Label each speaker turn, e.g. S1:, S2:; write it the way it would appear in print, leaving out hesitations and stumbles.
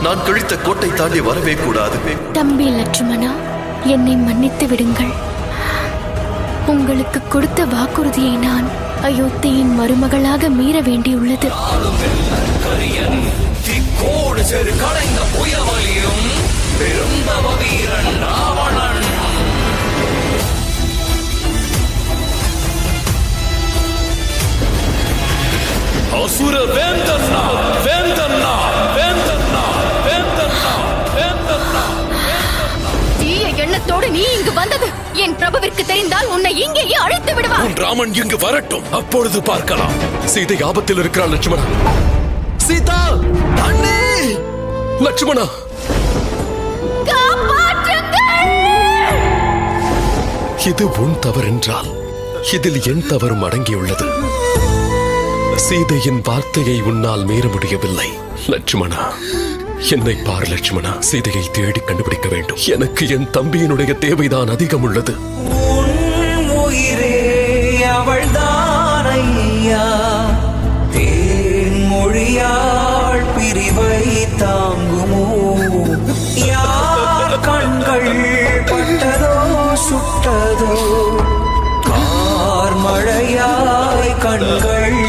S1: நான் கழித்த கோட்டை தாண்டி வரவே கூடாது.
S2: தம்பி லட்சுமணா, என்னை மன்னித்து விடுங்கள். உங்களுக்கு கொடுத்த வாக்குறுதியை நான் அயோத்தியின் மருமகளாக மீற வேண்டியுள்ளது.
S3: அசுர வேந்தன்னா, வேந்தன்னா, வேந்தன்னா, வேந்தன்னா, வேந்தன்னா.
S2: தீய எண்ணத்தோடு நீ இங்கு வந்தது என் பிரபுவிற்கு தெரிந்தால் உன்னை இங்கேயே அழைத்து விடுவார்.
S3: ராமன் இங்கு வரட்டும், அப்பொழுது பார்க்கலாம். சீதை ஆபத்தில் இருக்கிறாள் லட்சுமணா.
S1: சீதா, அண்ணே!
S3: லட்சுமணா, இது உன் தவறென்றால் இதில் என் தவறும் அடங்கியுள்ளது. சீதையின் வார்த்தையை உன்னால் மீற முடியவில்லை. லட்சுமணா, என்னை பார் லட்சுமணா. சீதையை தேடி கண்டுபிடிக்க வேண்டும். எனக்கு என் தம்பியினுடைய தேவைதான் அதிகம் உள்ளது.
S4: அவள்தான் ஐயா, தேன்மொழியாள் பிரிவை தாங்குமோ? யார் கண்கள் பட்டதோ சுட்டதோ, கார் மழையாய் கண்கள்